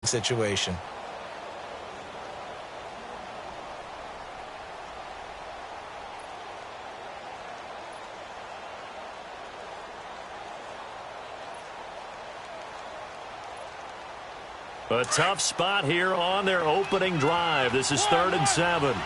situation. A tough spot here on their opening drive. This is 3rd and 7.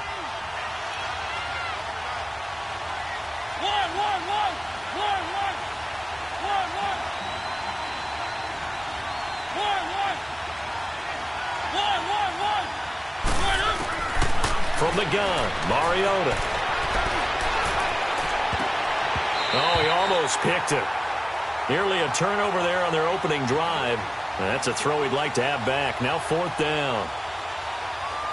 From the gun, Mariota. Oh, he almost picked it. Nearly a turnover there on their opening drive. That's a throw he'd like to have back. Now 4th down.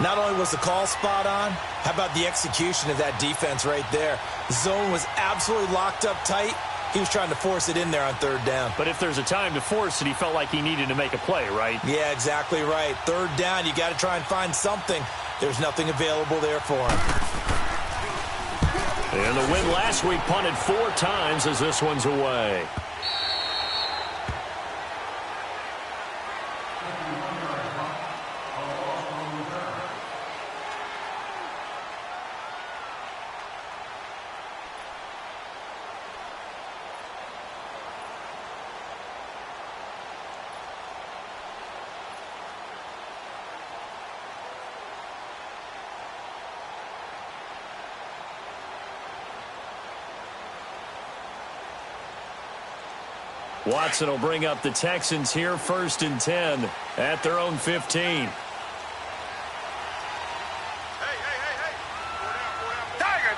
Not only was the call spot on, how about the execution of that defense right there? The zone was absolutely locked up tight. He was trying to force it in there on 3rd down. But if there's a time to force it, he felt like he needed to make a play, right? Yeah, exactly right. 3rd down, you got to try and find something. There's nothing available there for him. And the win last week punted 4 times as this one's away. Watson will bring up the Texans here, 1st and 10 at their own 15. Hey. Tiger.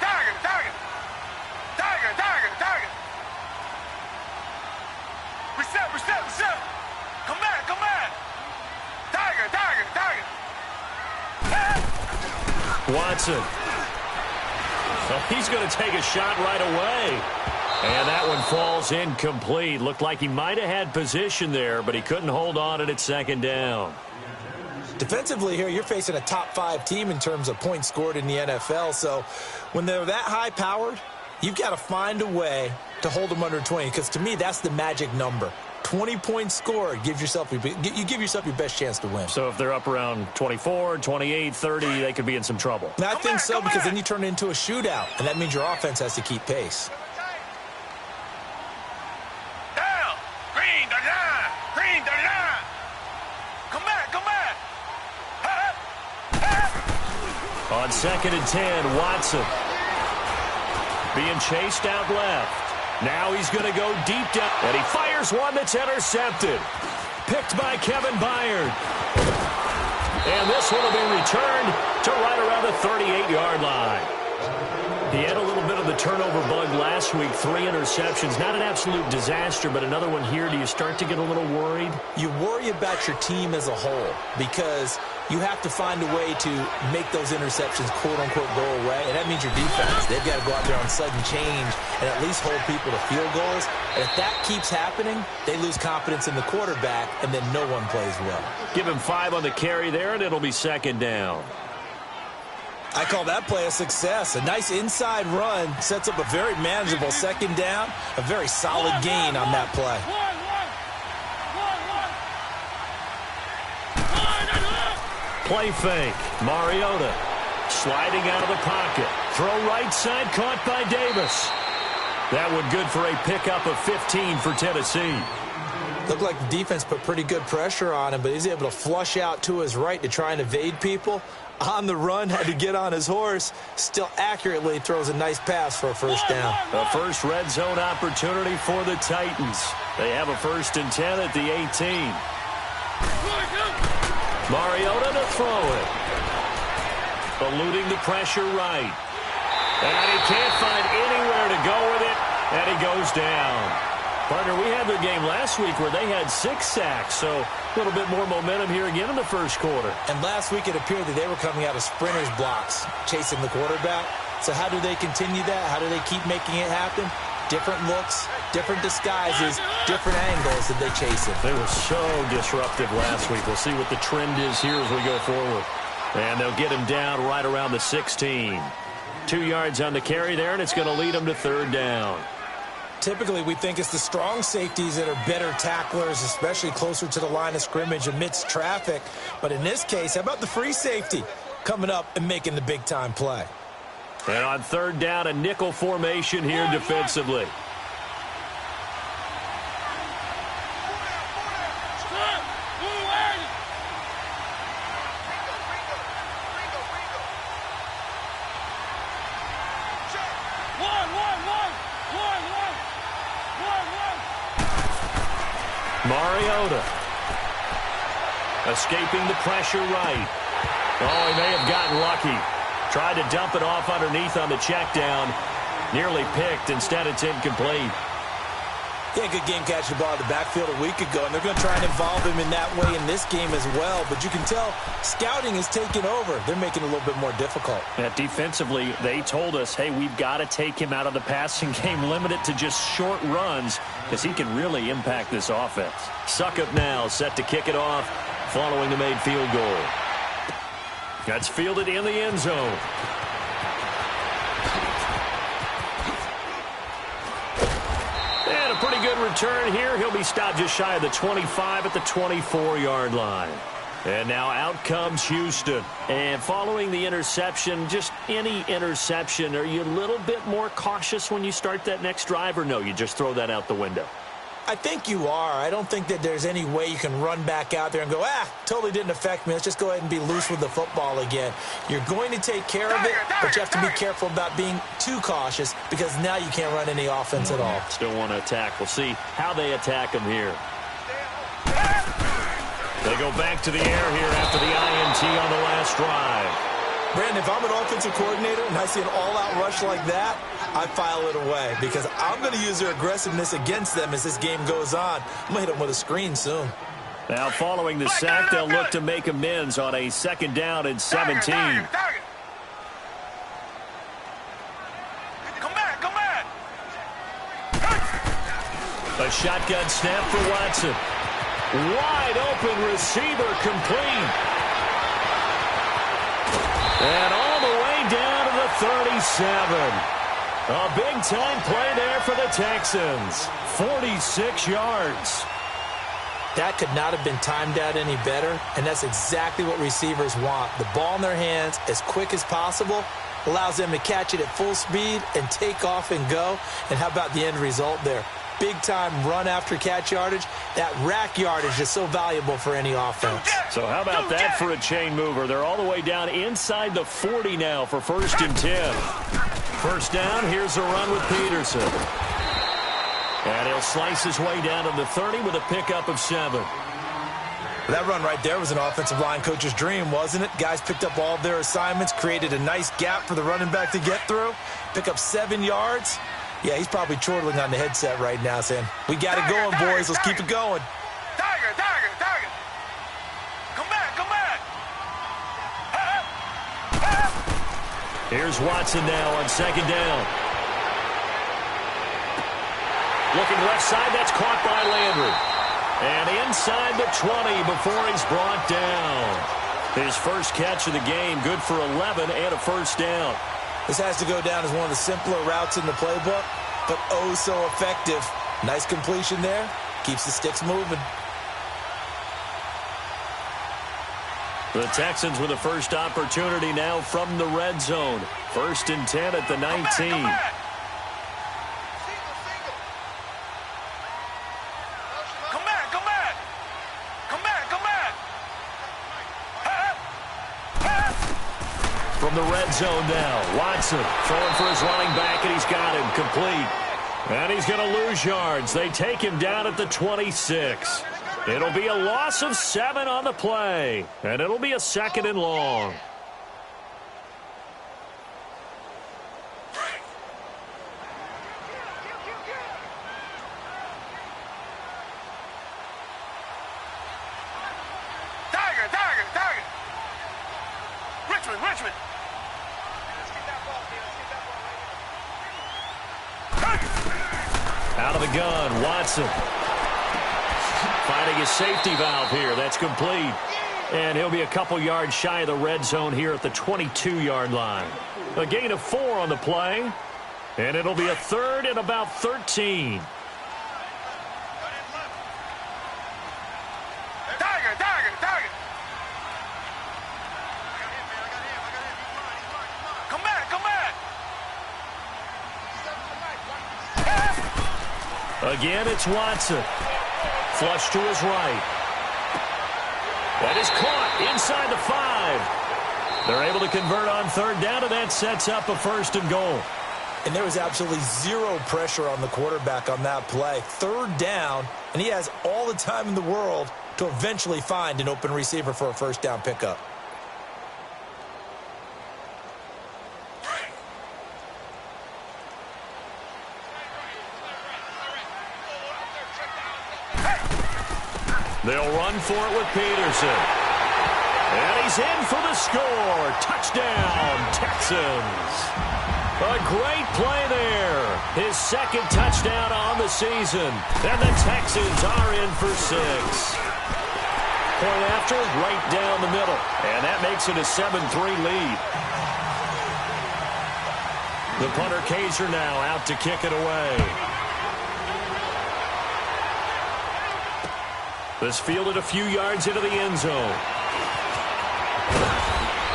Reset. Come back. Tiger. Watson. Oh, he's going to take a shot right away. And that one falls incomplete. Looked like he might have had position there, but he couldn't hold on at 2nd down. Defensively here, you're facing a top 5 team in terms of points scored in the NFL. So when they're that high-powered, you've got to find a way to hold them under 20. Because to me, that's the magic number. 20 points scored, you give yourself your best chance to win. So if they're up around 24, 28, 30, they could be in some trouble. I think so, because then you turn it into a shootout, and that means your offense has to keep pace. On 2nd and 10, Watson being chased out left. Now he's going to go deep down, and he fires one that's intercepted. Picked by Kevin Byard. And this one will be returned to right around the 38-yard line. He had a little bit of the turnover bug last week, 3 interceptions. Not an absolute disaster, but another one here. Do you start to get a little worried? You worry about your team as a whole because you have to find a way to make those interceptions, quote-unquote, go away. And that means your defense. They've got to go out there on sudden change and at least hold people to field goals. And if that keeps happening, they lose confidence in the quarterback, and then no one plays well. Give him 5 on the carry there, and it'll be 2nd down. I call that play a success. A nice inside run sets up a very manageable 2nd down. A very solid gain on that play. Play fake. Mariota sliding out of the pocket. Throw right side, caught by Davis. That one good for a pickup of 15 for Tennessee. Looked like the defense put pretty good pressure on him, but he's able to flush out to his right to try and evade people. On the run, had to get on his horse. Still accurately throws a nice pass for a 1st down. A first red zone opportunity for the Titans. They have a 1st and 10 at the 18. Mariota to throw it. Eluding the pressure right. And he can't find anywhere to go with it, and he goes down. Partner, we had their game last week where they had 6 sacks, so a little bit more momentum here again in the 1st quarter. And last week it appeared that they were coming out of sprinters blocks, chasing the quarterback. So how do they continue that? How do they keep making it happen? Different looks, different disguises, different angles that they chase it. They were so disruptive last week. We'll see what the trend is here as we go forward. And they'll get him down right around the 16. 2 yards on the carry there, and it's going to lead them to 3rd down. Typically, we think it's the strong safeties that are better tacklers, especially closer to the line of scrimmage amidst traffic. But in this case, how about the free safety coming up and making the big-time play? And on third down, a nickel formation here defensively. Mariota escaping the pressure right. Oh, he may have gotten lucky. Tried to dump it off underneath on the check down. Nearly picked. Instead, it's incomplete. Yeah, good game catching the ball in the backfield a week ago, and they're going to try and involve him in that way in this game as well. But you can tell scouting is taking over. They're making it a little bit more difficult. Yeah, defensively, they told us, hey, we've got to take him out of the passing game, limit it to just short runs, because he can really impact this offense. Suckup now, set to kick it off, following the made field goal. That's fielded in the end zone. And a pretty good return here. He'll be stopped just shy of the 25 at the 24-yard line. And now out comes Houston. And following the interception, just any interception, are you a little bit more cautious when you start that next drive, or no, you just throw that out the window? I think you are. I don't think that there's any way you can run back out there and go, totally didn't affect me. Let's just go ahead and be loose with the football again. You're going to take care of it, but you have to be careful about being too cautious, because now you can't run any offense at all. Still want to attack. We'll see how they attack him here. They go back to the air here after the INT on the last drive. Brandon, if I'm an offensive coordinator and I see an all-out rush like that, I file it away, because I'm going to use their aggressiveness against them as this game goes on. I'm going to hit them with a screen soon. Now, following the sack, they'll look to make amends on a second down and 17. Come back. A shotgun snap for Watson. Wide open receiver complete. And all the way down to the 37. A big-time play there for the Texans. 46 yards. That could not have been timed out any better, and that's exactly what receivers want. The ball in their hands as quick as possible allows them to catch it at full speed and take off and go. And how about the end result there? Big-time run after catch yardage. That rack yardage is so valuable for any offense. So how about that for a chain mover? They're all the way down inside the 40 now for 1st and 10. First down, here's a run with Peterson. And he'll slice his way down to the 30 with a pickup of 7. That run right there was an offensive line coach's dream, wasn't it? Guys picked up all of their assignments, created a nice gap for the running back to get through, pick up 7 yards. Yeah, he's probably chortling on the headset right now saying, we got it going, boys. Let's keep it going. Tiger. Come back. Here's Watson now on second down. Looking left side, that's caught by Landry. And inside the 20 before he's brought down. His first catch of the game, good for 11 and a first down. This has to go down as one of the simpler routes in the playbook, but oh so effective. Nice completion there. Keeps the sticks moving. The Texans with the first opportunity now from the red zone. 1st and 10 at the 19. From the red zone now, Watson throwing for his running back, and he's got him complete. And he's going to lose yards. They take him down at the 26. It'll be a loss of 7 on the play, and it'll be a 2nd and long. Tiger. Richmond. Out of the gun, Watson. Finding his safety valve here. That's complete. And he'll be a couple yards shy of the red zone here at the 22-yard line. A gain of 4 on the play. And it'll be a third and about 13. Tiger, tiger, tiger. Come back, come back. Again, it's Watson. Flush to his right. That is caught inside the 5. They're able to convert on third down, and that sets up a 1st and goal. And there was absolutely zero pressure on the quarterback on that play. Third down, and he has all the time in the world to eventually find an open receiver for a 1st down pickup. They'll run for it with Peterson. And he's in for the score. Touchdown, Texans. A great play there. His 2nd touchdown on the season. And the Texans are in for 6. Point after, right down the middle. And that makes it a 7-3 lead. The punter Kaiser now out to kick it away. This fielded a few yards into the end zone.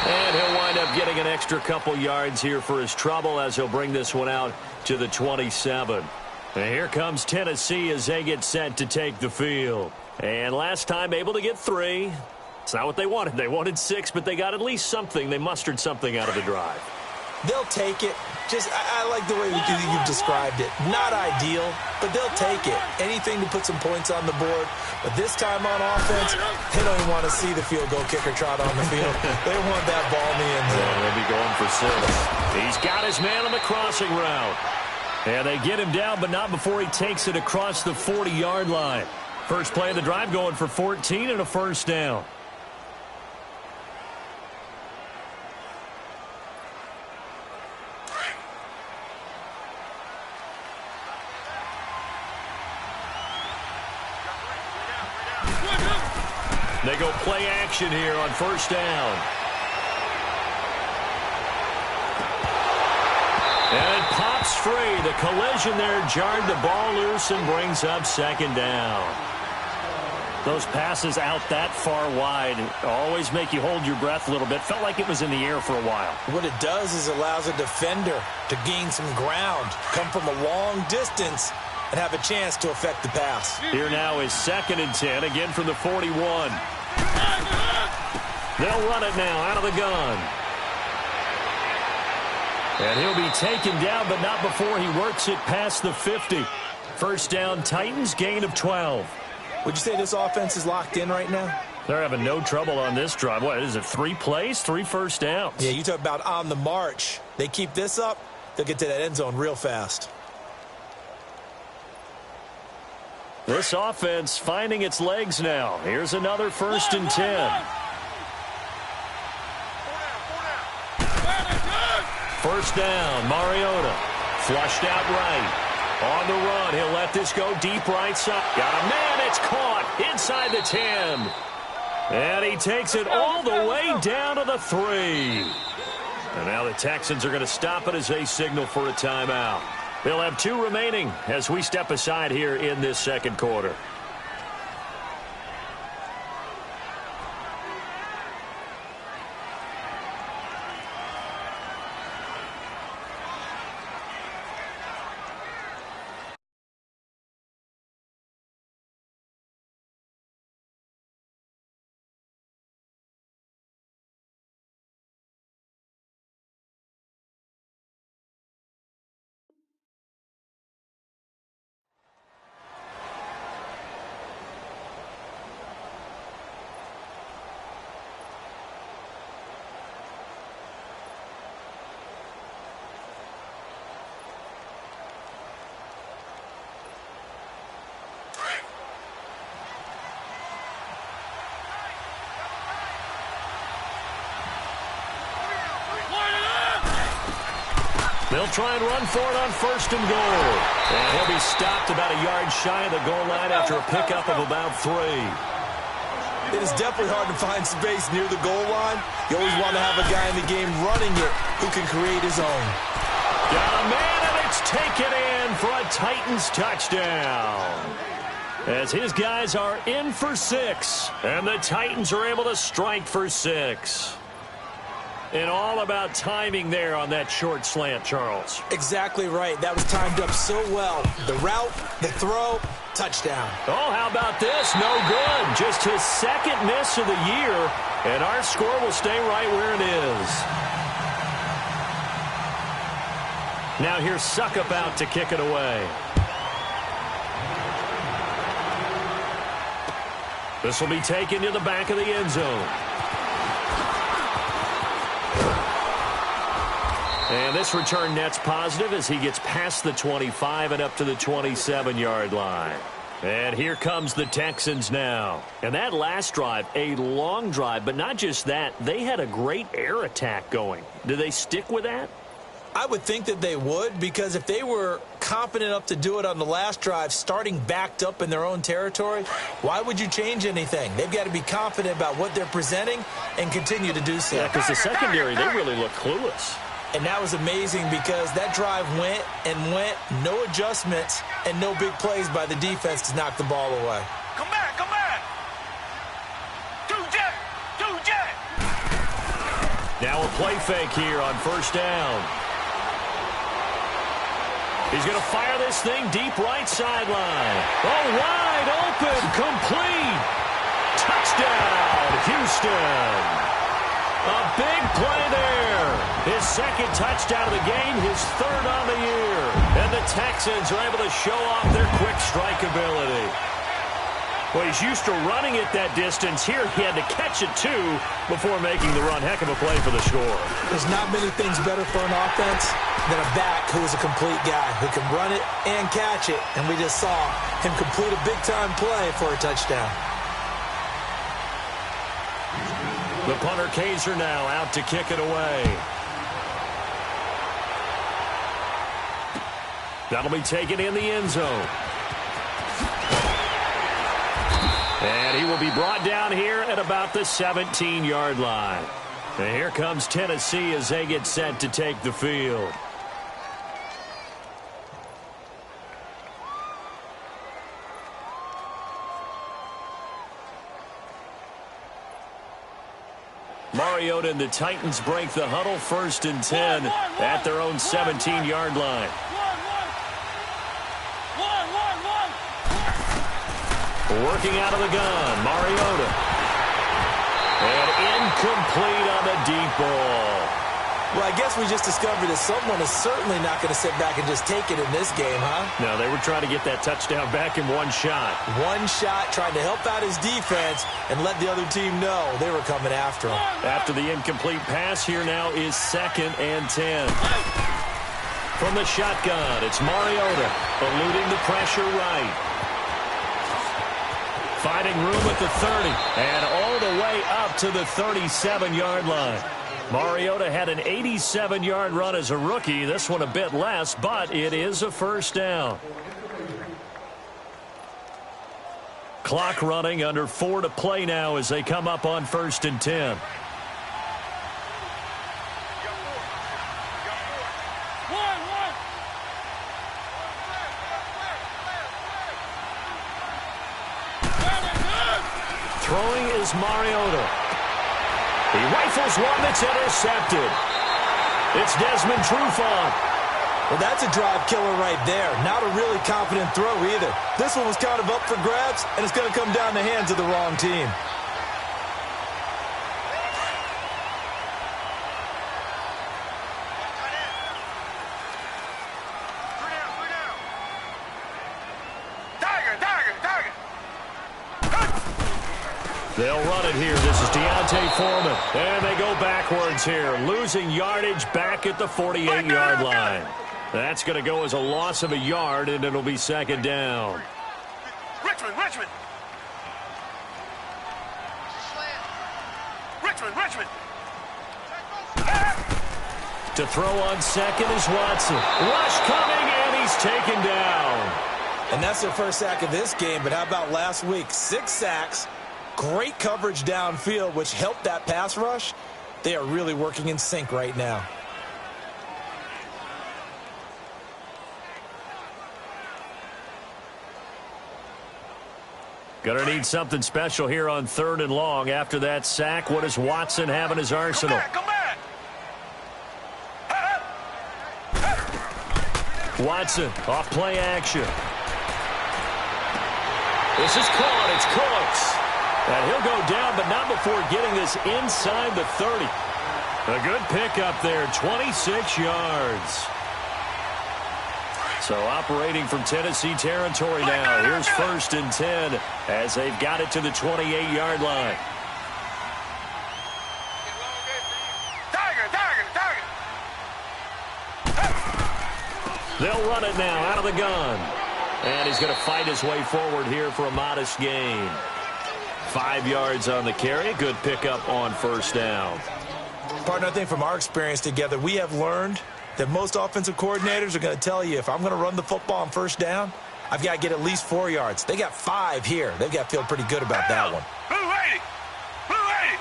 And he'll wind up getting an extra couple yards here for his trouble as he'll bring this one out to the 27. And here comes Tennessee as they get set to take the field. And last time able to get 3. It's not what they wanted. They wanted 6, but they got at least something. They mustered something out of the drive. They'll take it. I like the way you've described it. Not ideal, but they'll take it. Anything to put some points on the board. But this time on offense, they don't even want to see the field goal kicker trot on the field. They want that ball in the end zone. Yeah, they'll be going for 6. He's got his man on the crossing route. And they get him down, but not before he takes it across the 40-yard line. First play of the drive going for 14 and a 1st down. They go play action here on 1st down. And it pops free. The collision there jarred the ball loose and brings up 2nd down. Those passes out that far wide always make you hold your breath a little bit. Felt like it was in the air for a while. What it does is allows a defender to gain some ground, come from a long distance, and have a chance to affect the pass. Here now is 2nd and 10, again from the 41. They'll run it now out of the gun. And he'll be taken down, but not before he works it past the 50. 1st down, Titans, gain of 12. Would you say this offense is locked in right now? They're having no trouble on this drive. What is it, 3 plays, 3 1st downs? Yeah, you talk about on the march. They keep this up, they'll get to that end zone real fast. This offense finding its legs now. Here's another 1st and 10. 1st down, Mariota. Flushed out right. On the run, he'll let this go deep right side. Got a man, it's caught inside the 10. And he takes it all the way down to the 3. And now the Texans are going to stop it as they signal for a timeout. They'll have 2 remaining as we step aside here in this 2nd quarter. They'll try and run for it on 1st and goal. And he'll be stopped about a yard shy of the goal line after a pickup of about 3. It is definitely hard to find space near the goal line. You always want to have a guy in the game running it who can create his own. Got a man, and it's taken in for a Titans touchdown. As his guys are in for 6, and the Titans are able to strike for 6. And all about timing there on that short slant, Charles. Exactly right. That was timed up so well. The route, the throw, touchdown. Oh, how about this? No good. Just his second miss of the year, and our score will stay right where it is. Now here's Suckup out to kick it away. This will be taken to the back of the end zone. And this return net's positive as he gets past the 25 and up to the 27-yard line. And here comes the Texans now. And that last drive, a long drive, but not just that. They had a great air attack going. Do they stick with that? I would think that they would, because if they were confident enough to do it on the last drive, starting backed up in their own territory, why would you change anything? They've got to be confident about what they're presenting and continue to do so. Yeah, because the secondary, they really look clueless. And that was amazing because that drive went and went, no adjustments and no big plays by the defense to knock the ball away. Come back, come back. Two jet. Now a play fake here on first down. He's going to fire this thing deep right sideline. Oh, wide open, complete. Touchdown, Houston. A big play there. His second touchdown of the game, his third on the year. And the Texans are able to show off their quick strike ability. Well, he's used to running it that distance. Here he had to catch it, too, before making the run. Heck of a play for the score. There's not many things better for an offense than a back who is a complete guy who can run it and catch it. And we just saw him complete a big-time play for a touchdown. The punter Kaiser now out to kick it away. That'll be taken in the end zone. And he will be brought down here at about the 17-yard line. And here comes Tennessee as they get set to take the field. Mariota and the Titans break the huddle, 1st and 10 at their own 17-yard line. Working out of the gun, Mariota. And incomplete on the deep ball. Well, I guess we just discovered that someone is certainly not going to sit back and just take it in this game, huh? No, they were trying to get that touchdown back in one shot. One shot, trying to help out his defense and let the other team know they were coming after him. After the incomplete pass, here now is 2nd and 10. From the shotgun, it's Mariota eluding the pressure right. Finding room at the 30 and all the way up to the 37-yard line. Mariota had an 87-yard run as a rookie. This one a bit less, but it is a first down. Clock running, under 4 to play now as they come up on 1st and 10. Throwing is Mariota. He rifles one that's intercepted. It's Desmond Trufant. Well, that's a drive killer right there. Not a really confident throw either. This one was kind of up for grabs, and it's going to come down the hands of the wrong team. They'll run it here. This is Deontay Foreman. And they go backwards here. Losing yardage back at the 48-yard line. That's going to go as a loss of a yard, and it'll be 2nd down. Richmond. To throw on 2nd is Watson. Rush coming, and he's taken down. And that's their first sack of this game, but how about last week? 6 sacks. Great coverage downfield, which helped that pass rush. They are really working in sync right now. Gonna need something special here on 3rd and long. After that sack, what does Watson have in his arsenal? Come back. Watson off play action. This is caught. It's Cooks. And he'll go down, but not before getting this inside the 30. A good pickup there, 26 yards. So operating from Tennessee territory now. Here's 1st and 10 as they've got it to the 28-yard line. They'll run it now out of the gun. And he's going to fight his way forward here for a modest gain. 5 yards on the carry. Good pickup on 1st down. Partner, I think from our experience together, we have learned that most offensive coordinators are going to tell you, if I'm going to run the football on 1st down, I've got to get at least 4 yards. They got 5 here. They've got to feel pretty good about that one. Blue 80. Blue 80.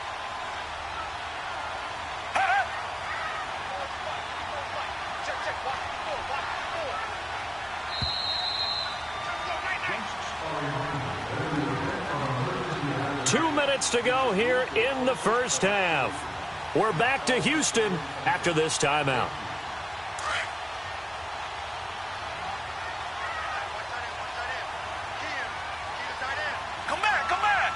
2 minutes to go here in the 1st half. We're back to Houston after this timeout. Come back. Come back.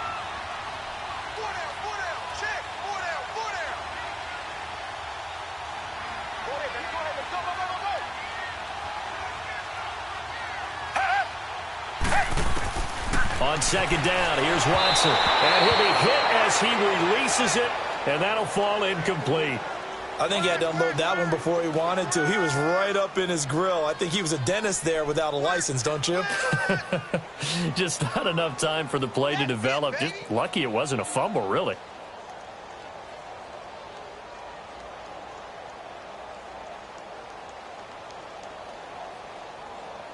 On 2nd down, here's Watson. And he'll be hit as he releases it, and that'll fall incomplete. I think he had to unload that one before he wanted to. He was right up in his grill. I think he was a dentist there without a license, don't you? Just not enough time for the play to develop. Just lucky it wasn't a fumble, really.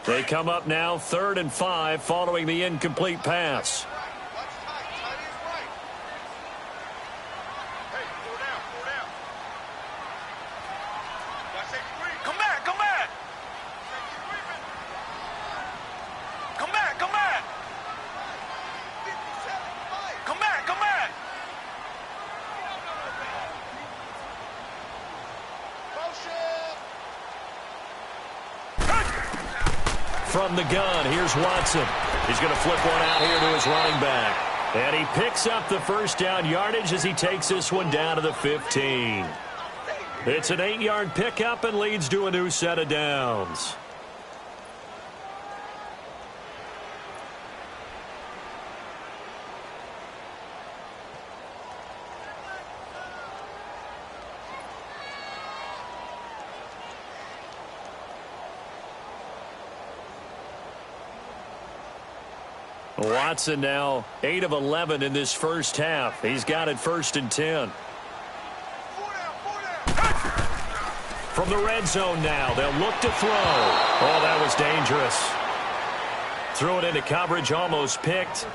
They come up now 3rd and 5 following the incomplete pass. Come back. Come back. Come back. Come back. Come back. Come back. From the gun, here's Watson. He's going to flip one out here to his running back. And he picks up the 1st down yardage as he takes this one down to the 15. It's an 8-yard pickup and leads to a new set of downs. Watson now 8 of 11 in this 1st half. He's got it 1st and 10. From the red zone now, they'll look to throw. Oh, that was dangerous. Threw it into coverage, almost picked,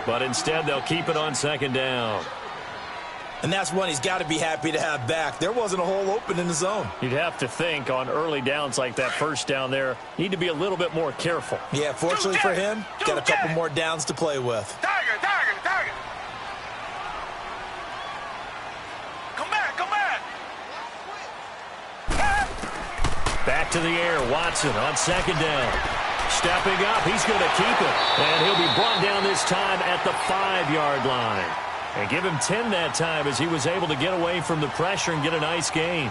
but instead they'll keep it on 2nd down. And that's one he's got to be happy to have back. There wasn't a hole open in the zone. You'd have to think on early downs like that 1st down there, need to be a little bit more careful. Yeah, fortunately for him, got a couple more downs to play with. Tiger. Come back. Come back. Back to the air, Watson on 2nd down. Stepping up, he's going to keep it. And he'll be brought down this time at the 5-yard line. And give him 10 that time as he was able to get away from the pressure and get a nice gain.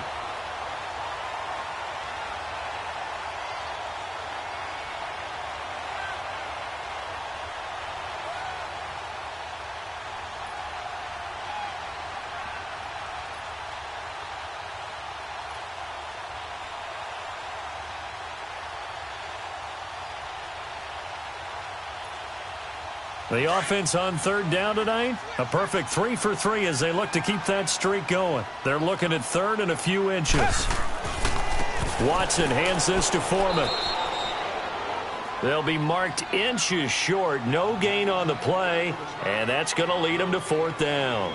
The offense on 3rd down tonight, a perfect 3 for 3 as they look to keep that streak going. They're looking at 3rd and a few inches. Watson hands this to Foreman. They'll be marked inches short, no gain on the play, and that's going to lead them to 4th down.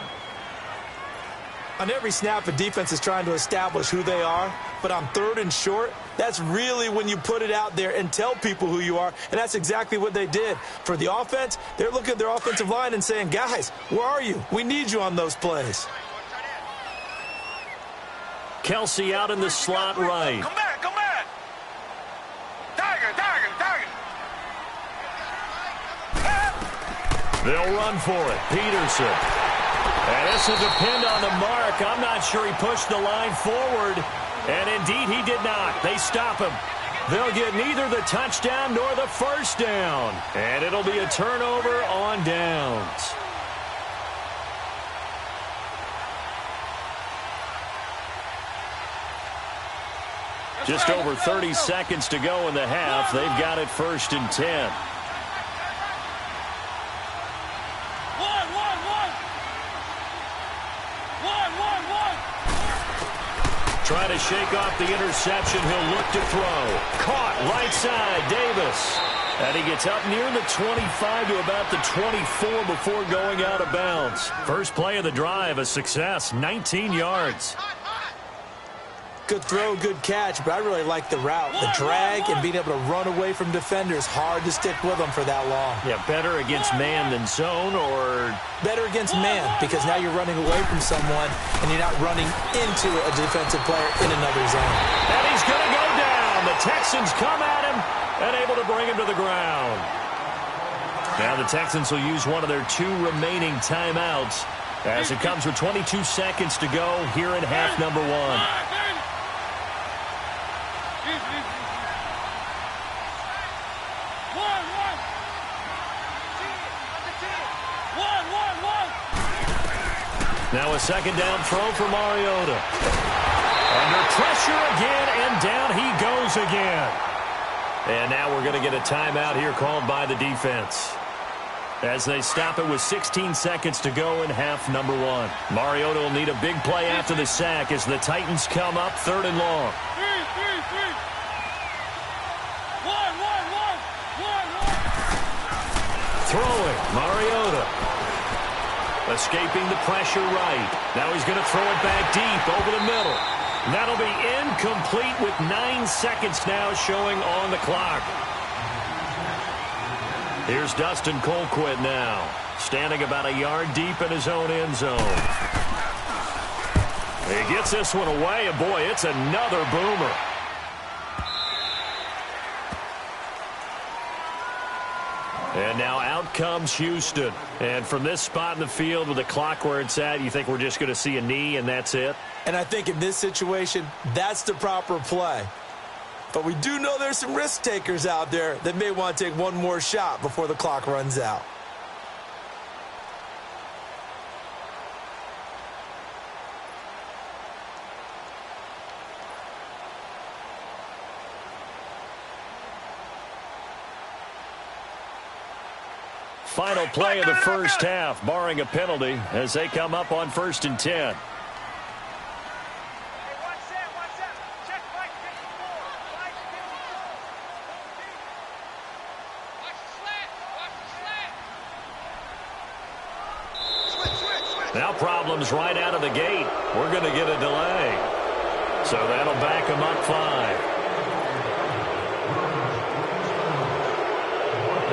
On every snap, a defense is trying to establish who they are, but on 3rd and short, that's really when you put it out there and tell people who you are, and that's exactly what they did. For the offense, they're looking at their offensive line and saying, guys, where are you? We need you on those plays. Kelsey out in the slot right. Come back, come back. Tiger, tiger, tiger. They'll run for it. Peterson. And this will depend on the mark. I'm not sure he pushed the line forward. And indeed, he did not. They stop him. They'll get neither the touchdown nor the first down. And it'll be a turnover on downs. Just over 30 seconds to go in the half. They've got it 1st and 10. Trying to shake off the interception. He'll look to throw. Caught right side, Davis. And he gets up near the 25 to about the 24 before going out of bounds. First play of the drive, a success, 19 yards. Good throw, good catch, but I really like the route. The drag and being able to run away from defenders. Hard to stick with them for that long. Yeah, better against man than zone, or better against man, because now you're running away from someone and you're not running into a defensive player in another zone. And he's going to go down. The Texans come at him and able to bring him to the ground. Now the Texans will use one of their 2 remaining timeouts as it comes with 22 seconds to go here in half number 1. Now a second down throw for Mariota. Under pressure again, and down he goes again. And now we're going to get a timeout here called by the defense, as they stop it with 16 seconds to go in half number 1. Mariota will need a big play after the sack as the Titans come up 3rd and long. Throwing, Mariota. Escaping the pressure right. Now he's going to throw it back deep over the middle. That'll be incomplete with 9 seconds now showing on the clock. Here's Dustin Colquitt now, standing about a yard deep in his own end zone. He gets this one away, and boy, it's another boomer. And now out comes Houston. And from this spot in the field with the clock where it's at, you think we're just going to see a knee and that's it? And I think in this situation, that's the proper play. But we do know there's some risk takers out there that may want to take one more shot before the clock runs out. Final play of the first half, barring a penalty, as they come up on 1st and 10. Now problems right out of the gate. We're going to get a delay. So that'll back them up 5.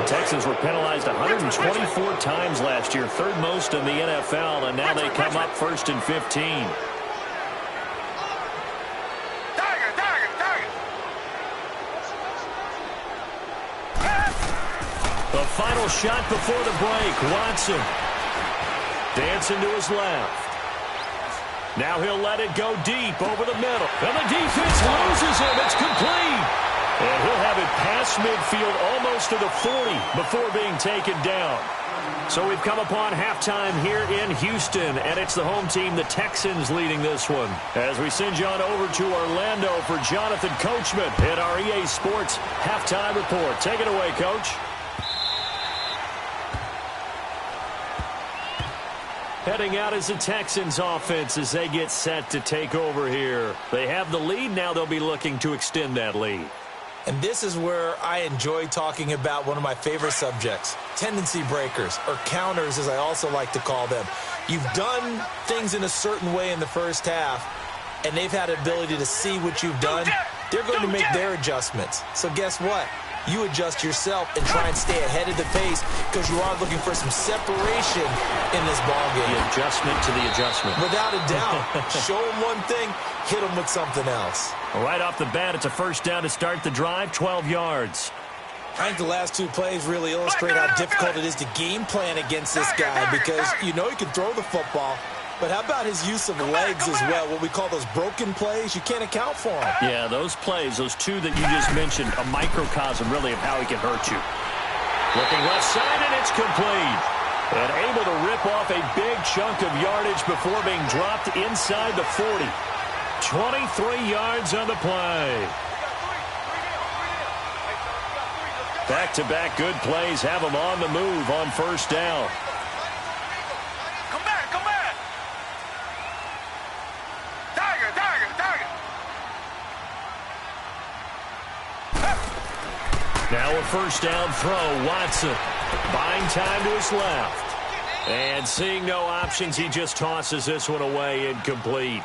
The Texans were penalized 124 times last year, 3rd most in the NFL, and now they come up 1st and 15. The final shot before the break, Watson. Dancing to his left. Now he'll let it go deep over the middle. And the defense loses him. It's complete. And he'll have it past midfield almost to the 40 before being taken down. So we've come upon halftime here in Houston, and it's the home team, the Texans, leading this one. As we send you on over to Orlando for Jonathan Coachman at our EA Sports Halftime Report. Take it away, Coach. Heading out is the Texans offense as they get set to take over here. They have the lead. Now they'll be looking to extend that lead. And this is where I enjoy talking about one of my favorite subjects, tendency breakers, or counters as I also like to call them. You've done things in a certain way in the first half, and they've had the ability to see what you've done. They're going to make their adjustments. So guess what? You adjust yourself and try and stay ahead of the pace because you are looking for some separation in this ballgame. The adjustment to the adjustment. Without a doubt. Show them one thing, hit them with something else. Right off the bat, it's a first down to start the drive, 12 yards. I think the last two plays really illustrate how difficult it is to game plan against this guy because you know he can throw the football, but how about his use of legs as well, what we call those broken plays? You can't account for them. Yeah, those plays, those two that you just mentioned, a microcosm really of how he can hurt you. Looking left side, and it's complete. And able to rip off a big chunk of yardage before being dropped inside the 40. 23 yards on the play. Back-to-back good plays have him on the move on first down. Come back, come back. Tiger. Now a first down throw, Watson. Buying time to his left. And seeing no options, he just tosses this one away, incomplete.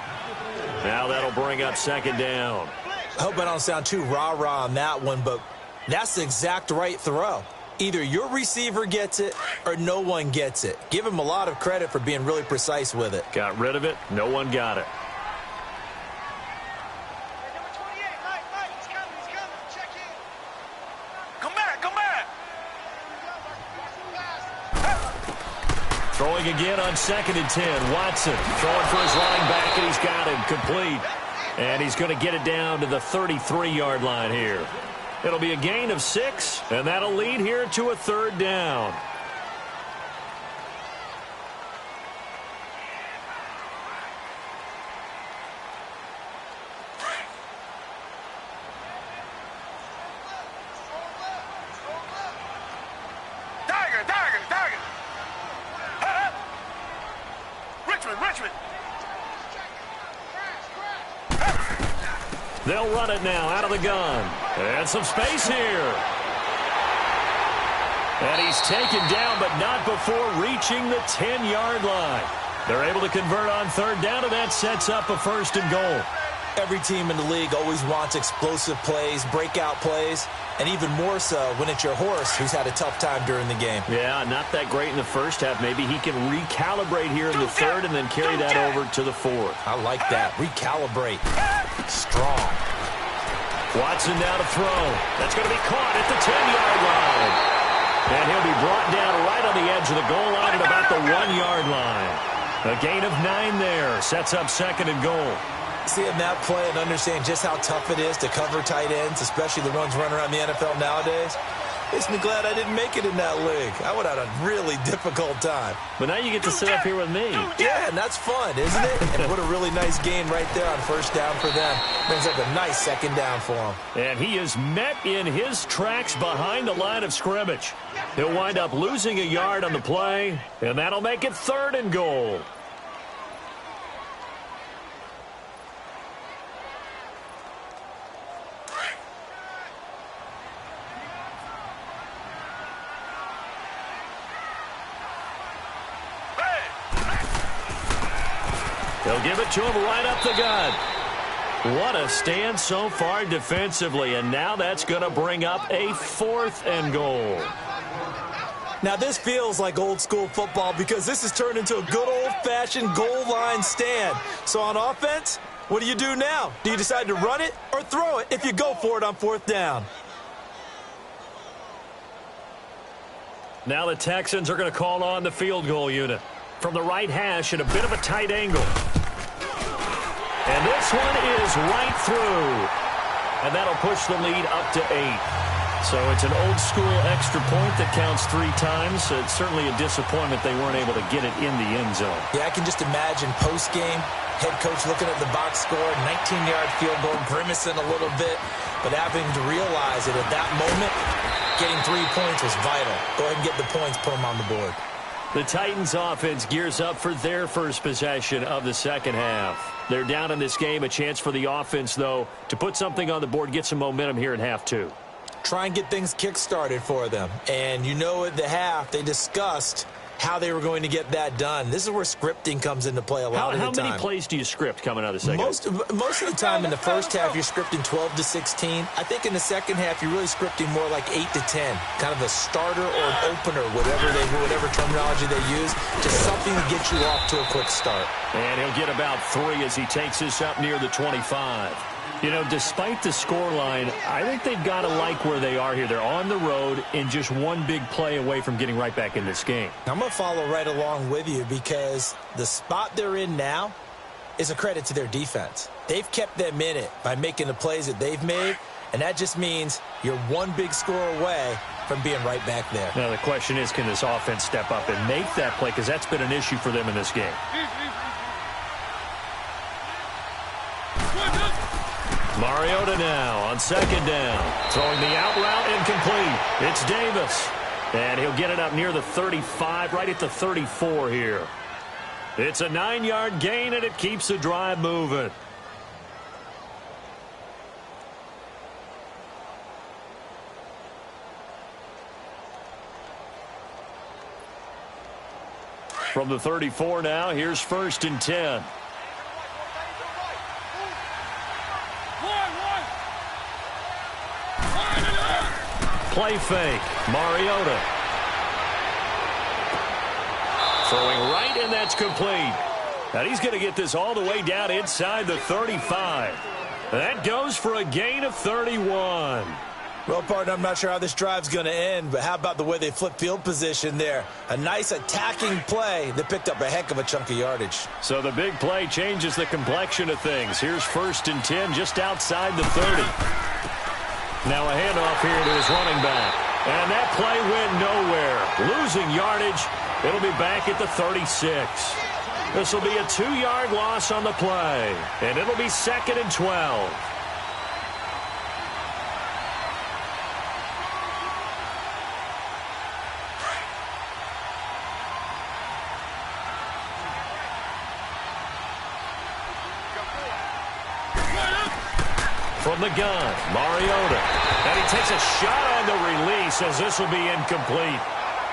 Now that'll bring up second down. I hope I don't sound too rah-rah on that one, but that's the exact right throw. Either your receiver gets it or no one gets it. Give him a lot of credit for being really precise with it. Got rid of it. No one got it. Number 28, Mike, he's coming. Check in. Come back. Throwing again on 2nd and 10. Watson throwing for his running back, and he's got him complete. And he's going to get it down to the 33-yard line here. It'll be a gain of 6, and that'll lead here to a third down. Tiger. Richmond. They'll run it now out of the gun. And some space here. And he's taken down, but not before reaching the 10-yard line. They're able to convert on third down, and that sets up a first and goal. Every team in the league always wants explosive plays, breakout plays, and even more so when it's your horse who's had a tough time during the game. Yeah, not that great in the first half. Maybe he can recalibrate here in the third and then carry that over to the fourth. I like that. Recalibrate. Strong. Watson now to throw. That's going to be caught at the 10-yard line. And he'll be brought down right on the edge of the goal line at about the 1-yard line. A gain of 9 there. Sets up second and goal. Seeing that play and understand just how tough it is to cover tight ends, especially the ones running around the NFL nowadays, makes me glad I didn't make it in that league. I would have had a really difficult time. But now you get to sit up here with me. Yeah, and that's fun, isn't it? And what a really nice gain right there on first down for them. Brings up a nice second down for them. And he is met in his tracks behind the line of scrimmage. He'll wind up losing a yard on the play, and that'll make it third and goal. They'll give it to him right up the gut. What a stand so far defensively, and now that's going to bring up a fourth and goal. Now this feels like old school football because this has turned into a good old-fashioned goal line stand. So on offense, what do you do now? Do you decide to run it or throw it if you go for it on fourth down? Now the Texans are going to call on the field goal unit. From the right hash at a bit of a tight angle. And this one is right through. And that'll push the lead up to 8. So it's an old-school extra point that counts 3 times. So it's certainly a disappointment they weren't able to get it in the end zone. Yeah, I can just imagine post-game, head coach looking at the box score, 19-yard field goal, grimacing a little bit, but having to realize that at that moment, getting 3 points was vital. Go ahead and get the points, put them on the board. The Titans offense gears up for their first possession of the second half. They're down in this game. A chance for the offense, though, to put something on the board, get some momentum here in half two. Try and get things kick-started for them. And you know at the half, they discussed how they were going to get that done. This is where scripting comes into play a lot of the time. How many plays do you script coming out of the second? Most of the time in the first half, you're scripting 12 to 16. I think in the second half, you're really scripting more like 8 to 10. Kind of a starter or an opener, whatever terminology they use. Just something to get you off to a quick start. And he'll get about 3 as he takes this up near the 25. You know, despite the scoreline, I think they've got to like where they are here. They're on the road and just one big play away from getting right back in this game. I'm going to follow right along with you because the spot they're in now is a credit to their defense. They've kept them in it by making the plays that they've made, and that just means you're one big score away from being right back there. Now, the question is, can this offense step up and make that play? Because that's been an issue for them in this game. Mariota now on second down. Throwing the out route incomplete. It's Davis. And he'll get it up near the 35, right at the 34 here. It's a 9-yard gain, and it keeps the drive moving. From the 34 now, here's 1st and 10. Play fake. Mariota. Throwing right, and that's complete. And he's going to get this all the way down inside the 35. That goes for a gain of 31. Well, partner, I'm not sure how this drive's going to end, but how about the way they flip field position there? A nice attacking play that picked up a heck of a chunk of yardage. So the big play changes the complexion of things. Here's 1st and 10 just outside the 30. Now a handoff here to his running back. And that play went nowhere. Losing yardage. It'll be back at the 36. This will be a 2-yard loss on the play. And it'll be 2nd and 12. From the gun, Mariota. And he takes a shot on the release as this will be incomplete.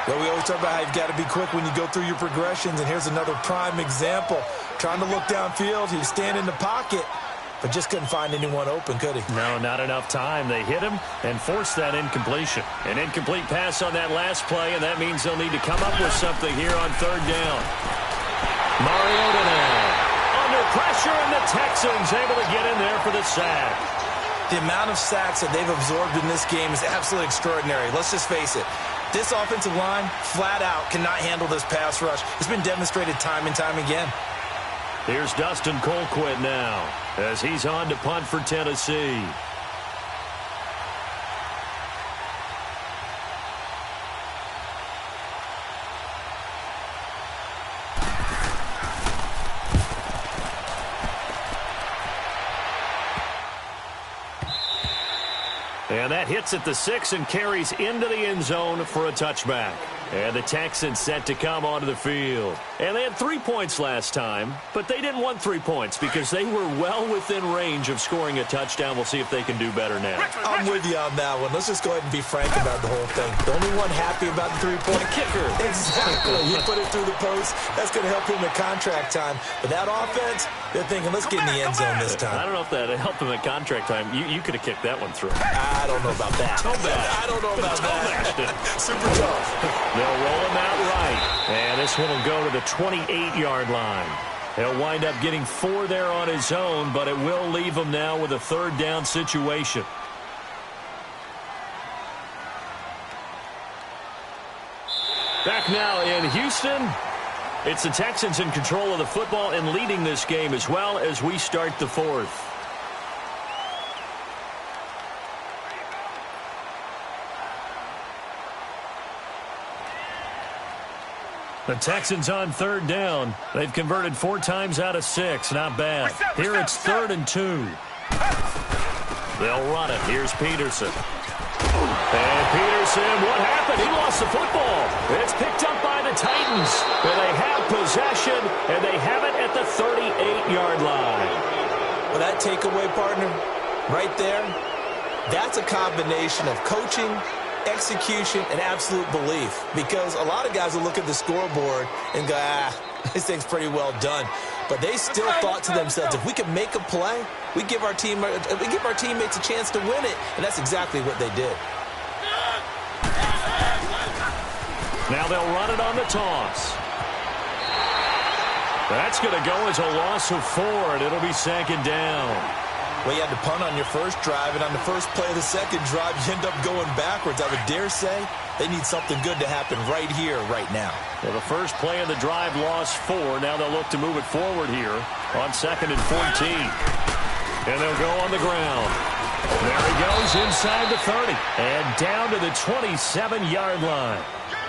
Well, we always talk about how you've got to be quick when you go through your progressions, and here's another prime example. Trying to look downfield, he was standing in the pocket, but just couldn't find anyone open, could he? No, not enough time. They hit him and forced that incompletion. An incomplete pass on that last play, and that means they'll need to come up with something here on 3rd down. Mariota now. Under pressure, and the Texans able to get in there for the sack. The amount of sacks that they've absorbed in this game is absolutely extraordinary. Let's just face it. This offensive line, flat out, cannot handle this pass rush. It's been demonstrated time and time again. Here's Dustin Colquitt now as he's on to punt for Tennessee. And that hits at the 6 and carries into the end zone for a touchback. And the Texans set to come onto the field. And they had 3 points last time, but they didn't want 3 points because they were well within range of scoring a touchdown. We'll see if they can do better now. I'm with you on that one. Let's just go ahead and be frank about the whole thing. The only one happy about the 3-point kicker. Exactly. You put it through the post. That's going to help him at contract time. But that offense, they're thinking, let's get in the end zone this time. I don't know if that helped him at contract time. You could have kicked that one through. I don't know about that. I don't know about that. Super tough. They'll roll him out right. And this one will go to the 28-yard line. He'll wind up getting 4 there on his own, but it will leave him now with a 3rd down situation. Back now in Houston. It's the Texans in control of the football and leading this game as well as we start the 4th. The Texans on 3rd down. They've converted 4 times out of 6. Not bad. Here it's 3rd and 2. They'll run it. Here's Peterson. And Peterson, what happened? He lost the football. It's picked up by the Titans, where they have possession, and they have it at the 38-yard line. Well, that takeaway, partner, right there, that's a combination of coaching, execution, and absolute belief. Because a lot of guys will look at the scoreboard and go, this thing's pretty well done. But they still thought to themselves, if we can make a play, we give our teammates a chance to win it. And that's exactly what they did. Now they'll run it on the toss. That's going to go as a loss of 4, and it'll be second down. Well, you had to punt on your first drive, and on the first play of the second drive, you end up going backwards. I would dare say they need something good to happen right here, right now. Well, the first play of the drive lost 4. Now they'll look to move it forward here on 2nd and 14. And they'll go on the ground. There he goes inside the 30 and down to the 27-yard line.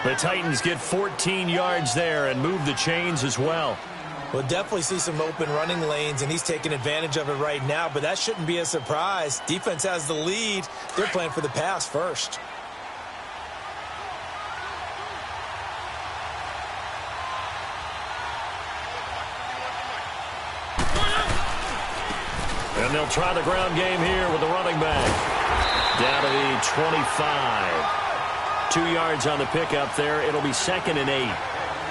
The Titans get 14 yards there and move the chains as well. We'll definitely see some open running lanes, and he's taking advantage of it right now, but that shouldn't be a surprise. Defense has the lead. They're playing for the pass first. And they'll try the ground game here with the running back. Down to the 25. 2 yards on the pickup there. It'll be 2nd and 8.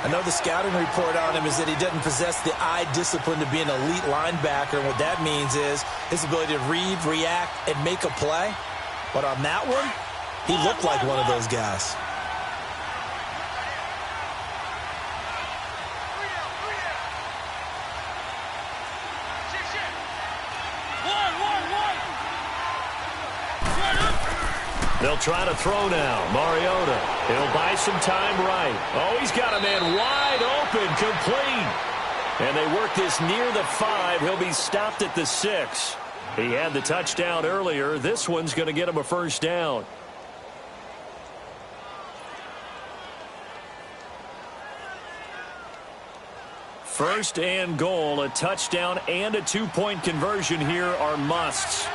I know the scouting report on him is that he doesn't possess the eye discipline to be an elite linebacker. And what that means is his ability to read, react, and make a play. But on that one, he looked like one of those guys. They'll try to throw now. Mariota. He'll buy some time right. Oh, he's got a man wide open, complete. And they work this near the 5. He'll be stopped at the 6. He had the touchdown earlier. This one's going to get him a first down. First and goal, a touchdown and a 2-point conversion here are musts.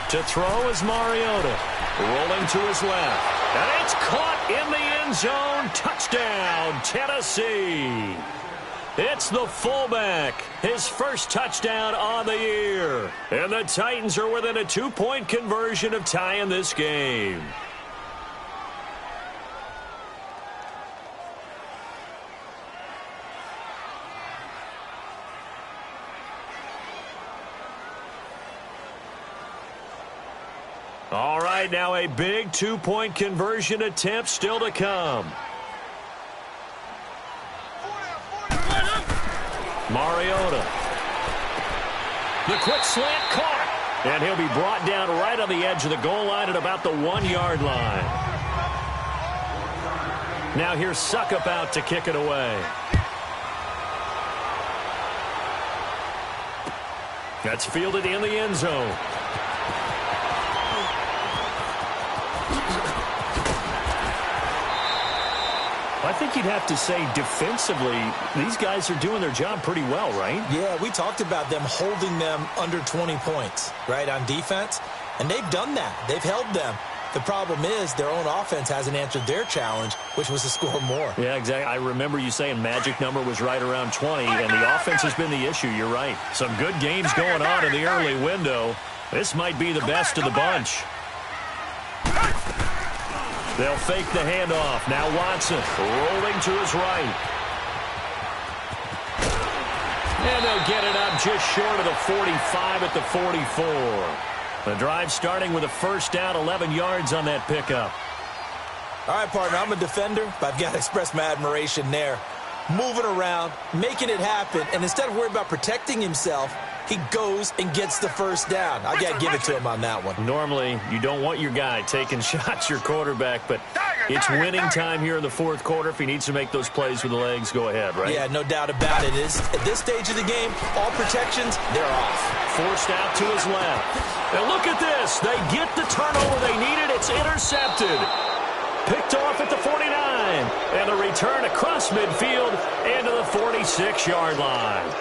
To throw is Mariota. Rolling to his left. And it's caught in the end zone. Touchdown, Tennessee. It's the fullback. His first touchdown on the year. And the Titans are within a 2-point conversion of tying this game. All right, now a big 2-point conversion attempt still to come. Mariota. The quick slant caught. And he'll be brought down right on the edge of the goal line at about the 1-yard line. Now here's Suckup out to kick it away. That's fielded in the end zone. I think you'd have to say defensively, these guys are doing their job pretty well, right? Yeah, we talked about them holding them under 20 points, right, on defense. And they've done that. They've held them. The problem is their own offense hasn't answered their challenge, which was to score more. Yeah, exactly. I remember you saying magic number was right around 20, and the offense has been the issue. You're right. Some good games going on in the early window. This might be the best of the bunch. They'll fake the handoff. Now Watson rolling to his right. And they'll get it up just short of the 45 at the 44. The drive starting with a first down, 11 yards on that pickup. All right, partner, I'm a defender, but I've got to express my admiration there. Moving around, making it happen, and instead of worrying about protecting himself, he goes and gets the first down. I got to give it to him on that one. Normally, you don't want your guy taking shots, your quarterback, but it's winning time here in the fourth quarter. If he needs to make those plays with the legs, go ahead, right? Yeah, no doubt about it. At this stage of the game, all protections, they're off. Forced out to his left. And look at this. They get the turnover they needed. It's intercepted. Picked off at the 49. And a return across midfield into the 46-yard line.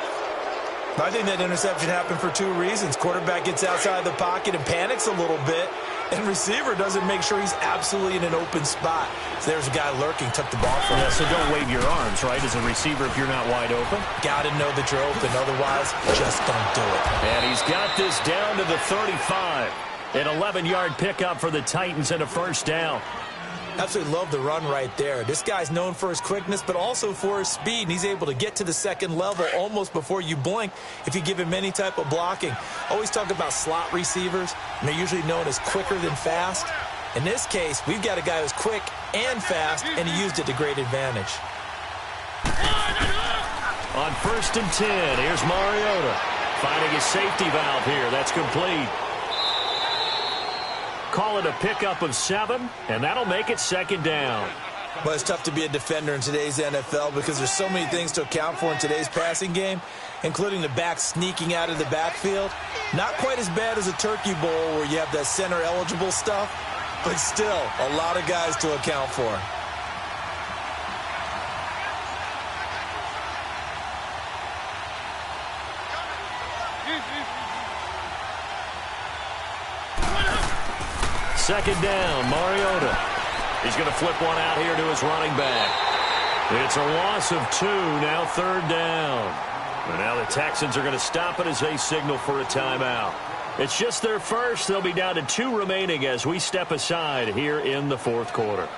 I think that interception happened for two reasons. Quarterback gets outside the pocket and panics a little bit. And receiver doesn't make sure he's absolutely in an open spot. So there's a guy lurking, took the ball from him. Yeah, so don't wave your arms, right, as a receiver if you're not wide open. Got to know that you're open. Otherwise, just don't do it. And he's got this down to the 35. An 11-yard pickup for the Titans and a first down. Absolutely love the run right there. This guy's known for his quickness, but also for his speed. And he's able to get to the second level almost before you blink if you give him any type of blocking. Always talk about slot receivers, and they're usually known as quicker than fast. In this case, we've got a guy who's quick and fast, and he used it to great advantage. On 1st and 10, here's Mariota finding his safety valve here. That's complete. Call it a pickup of 7, and that'll make it second down. Well, it's tough to be a defender in today's NFL because there's so many things to account for in today's passing game, including the back sneaking out of the backfield. Not quite as bad as a Turkey Bowl where you have that center-eligible stuff, but still a lot of guys to account for. Second down, Mariota. He's going to flip one out here to his running back. It's a loss of 2, now third down. And now the Texans are going to stop it as they signal for a timeout. It's just their first. They'll be down to 2 remaining as we step aside here in the fourth quarter.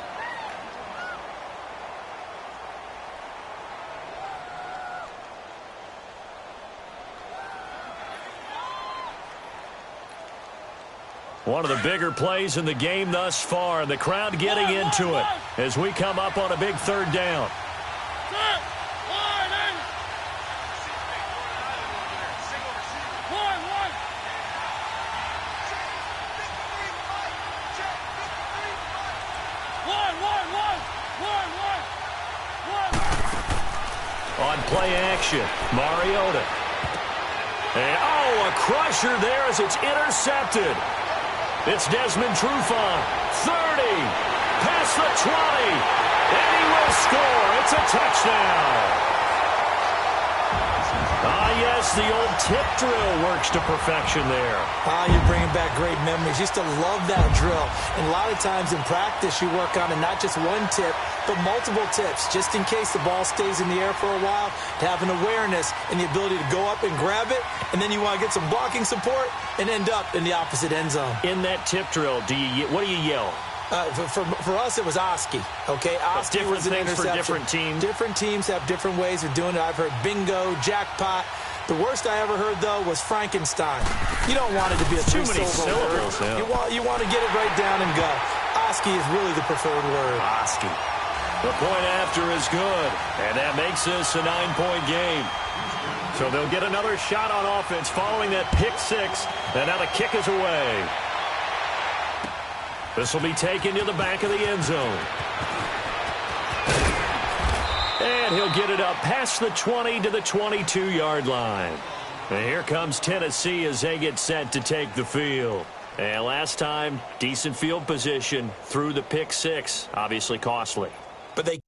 One of the bigger plays in the game thus far, and the crowd getting into it as we come up on a big third down. On play action, Mariota. And, oh, a crusher there as it's intercepted. It's Desmond Trufant, 30, past the 20, and he will score. It's a touchdown. Ah, yes, the old tip drill works to perfection there. Ah, you're bringing back great memories. Used to love that drill. And a lot of times in practice, you work on it, not just one tip, but multiple tips, just in case the ball stays in the air for a while, to have an awareness and the ability to go up and grab it, and then you want to get some blocking support and end up in the opposite end zone. In that tip drill, what do you yell? For us, it was Oski, okay? Oski was an interception. For different teams. Different teams have different ways of doing it. I've heard bingo, jackpot. The worst I ever heard, though, was Frankenstein. You don't want it to be a too many syllables. Yeah. You want to get it right down and go. Oski is really the preferred word. Oski. The point after is good, and that makes this a 9-point game. So they'll get another shot on offense following that pick 6, and now the kick is away. This will be taken to the back of the end zone. And he'll get it up past the 20 to the 22-yard line. And here comes Tennessee as they get set to take the field. And last time, decent field position through the pick 6, obviously costly. But they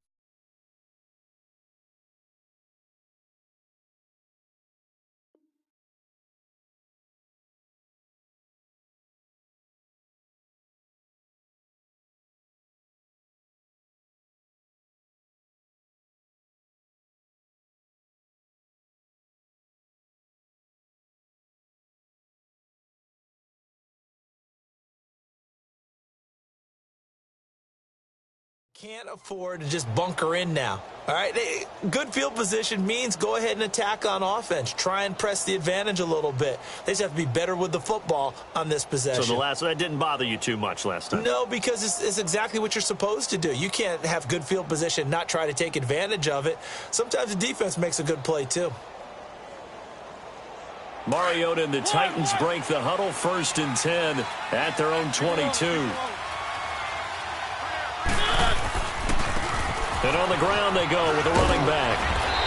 can't afford to just bunker in now. All right, good field position means go ahead and attack on offense. Try and press the advantage a little bit. They just have to be better with the football on this possession. So that didn't bother you too much last time? No, because it's exactly what you're supposed to do. You can't have good field position and not try to take advantage of it. Sometimes the defense makes a good play too. Mariota and the Titans break the huddle, 1st and 10 at their own 22. And on the ground they go with a running back.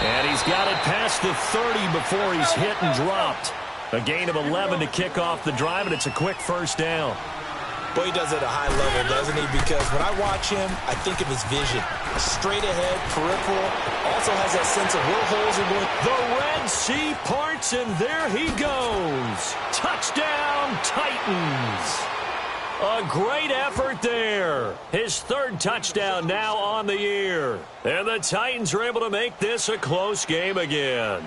And he's got it past the 30 before he's hit and dropped. A gain of 11 to kick off the drive, and it's a quick first down. Boy, he does it at a high level, doesn't he? Because when I watch him, I think of his vision. Straight ahead, peripheral, also has that sense of where holes are going. The Red Sea parts, and there he goes. Touchdown, Titans. A great effort there. His third touchdown now on the year. And the Titans are able to make this a close game again.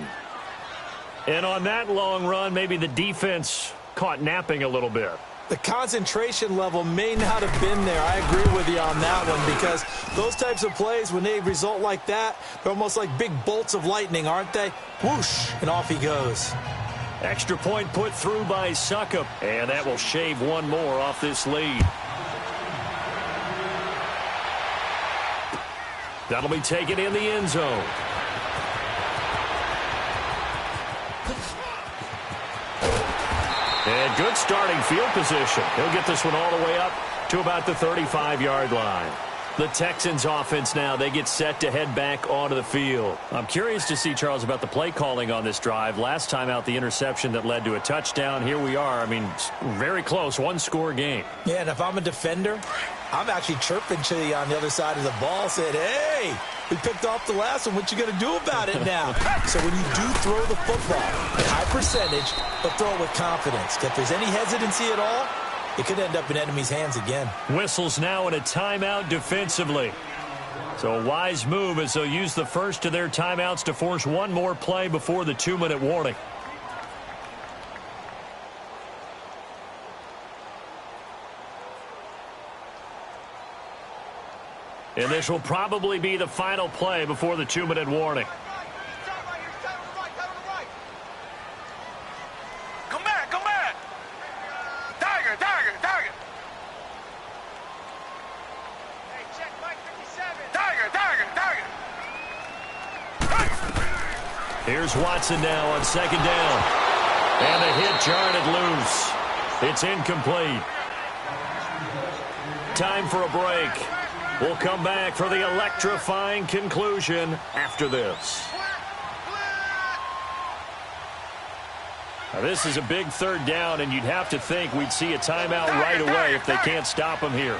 And on that long run, maybe the defense caught napping a little bit. The concentration level may not have been there. I agree with you on that one, because those types of plays, when they result like that, they're almost like big bolts of lightning, aren't they? Whoosh, and off he goes. Extra point put through by Succop, and that will shave one more off this lead. That'll be taken in the end zone. And good starting field position. He'll get this one all the way up to about the 35-yard line. The Texans offense now, they get set to head back onto the field. I'm curious to see, Charles, about the play calling on this drive. Last time out, the interception that led to a touchdown. Here we are. I mean, very close, one-score game. Yeah, and if I'm a defender, I'm actually chirping to you on the other side of the ball, saying, hey, we picked off the last one. What you going to do about it now? So when you do throw the football at high percentage, but throw it with confidence. If there's any hesitancy at all, it could end up in enemy's hands again. Whistles now in a timeout defensively. So a wise move as they'll use the first of their timeouts to force one more play before the 2-minute warning. And this will probably be the final play before the 2-minute warning. Come back, come back. Tiger, Tiger, Tiger. Hey, check Mike 57. Tiger, Tiger, Tiger. Here's Watson now on second down. And the hit jarred it loose. It's incomplete. Time for a break. We'll come back for the electrifying conclusion after this. Now, this is a big third down, and you'd have to think we'd see a timeout right away if they can't stop him here.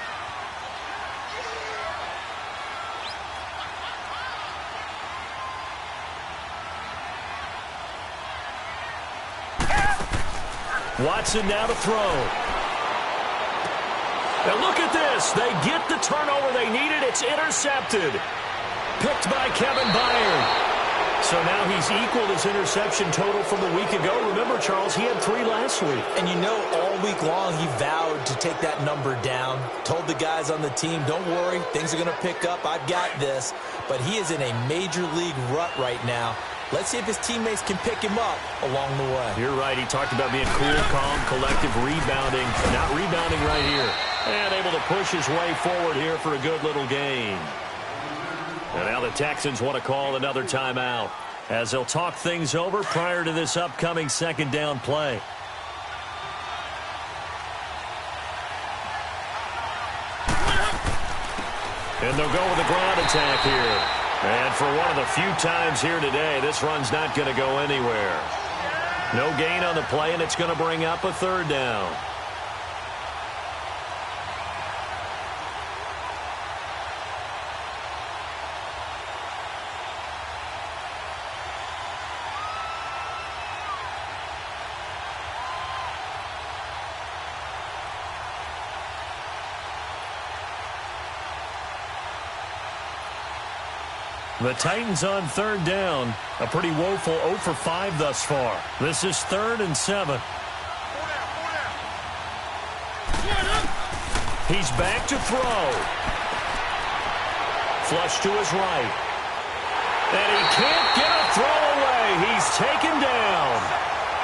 Watson now to throw. Now look at this. They get the turnover they needed. It's intercepted. Picked by Kevin Byard. So now he's equaled his interception total from a week ago. Remember, Charles, he had 3 last week. And you know, all week long he vowed to take that number down. Told the guys on the team, don't worry, things are going to pick up. I've got this. But he is in a major league rut right now. Let's see if his teammates can pick him up along the way. You're right. He talked about being cool, calm, collective, rebounding. Not rebounding right here. And able to push his way forward here for a good little gain. And now the Texans want to call another timeout as they'll talk things over prior to this upcoming second down play. And they'll go with a ground attack here. And for one of the few times here today, this run's not going to go anywhere. No gain on the play, and it's going to bring up a third down. The Titans on third down. A pretty woeful 0 for 5 thus far. This is 3rd and 7. He's back to throw. Flush to his right. And he can't get a throw away. He's taken down.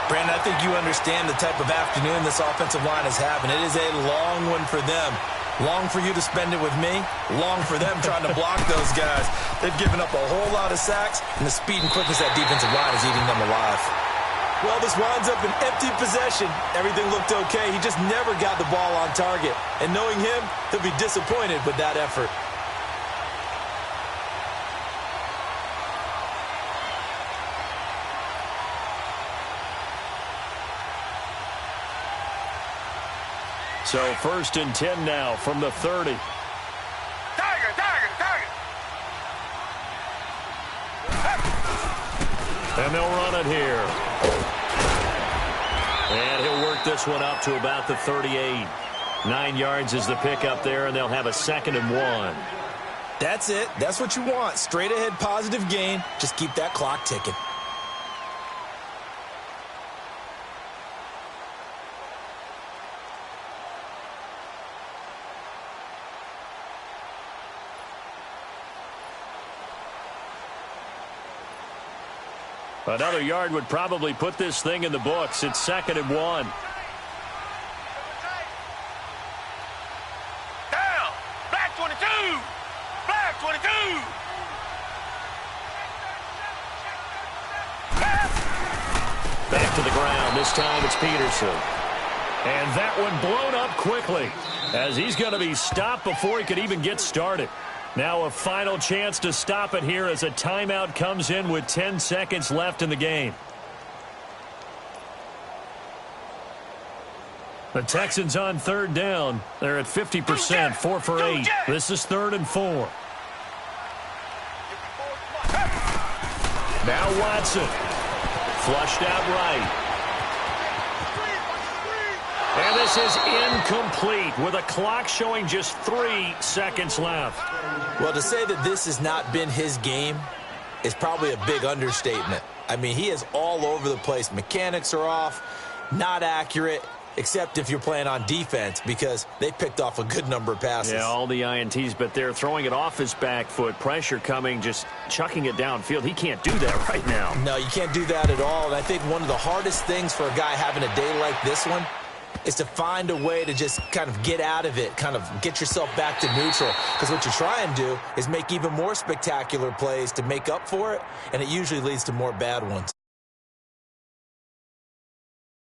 Brandon, I think you understand the type of afternoon this offensive line is having. It is a long one for them. Long for you to spend it with me. Long for them trying to block those guys. They've given up a whole lot of sacks, and the speed and quickness of that defensive line is eating them alive. Well, this winds up an empty possession. Everything looked okay. He just never got the ball on target. And knowing him, he'll be disappointed with that effort. So 1st and 10 now from the 30. Tiger, Tiger, Tiger. And they'll run it here. And he'll work this one up to about the 38. 9 yards is the pickup there, and they'll have a 2nd and 1. That's it. That's what you want. Straight ahead positive gain. Just keep that clock ticking. Another yard would probably put this thing in the books. It's 2nd and 1. Down. Black 22. Black 22. Back to the ground. This time it's Peterson. And that one blown up quickly as he's going to be stopped before he could even get started. Now a final chance to stop it here as a timeout comes in with 10 seconds left in the game. The Texans on 3rd down. They're at 50%, 4 for 8. This is 3rd and 4. Now Watson. Flushed out right. And this is incomplete with a clock showing just 3 seconds left. Well, to say that this has not been his game is probably a big understatement. I mean, he is all over the place. Mechanics are off, not accurate, except if you're playing on defense because they picked off a good number of passes. Yeah, all the INTs, but they're throwing it off his back foot. Pressure coming, just chucking it downfield. He can't do that right now. No, you can't do that at all. And I think one of the hardest things for a guy having a day like this one is to find a way to just kind of get out of it, kind of get yourself back to neutral. Because what you try and do is make even more spectacular plays to make up for it, and it usually leads to more bad ones.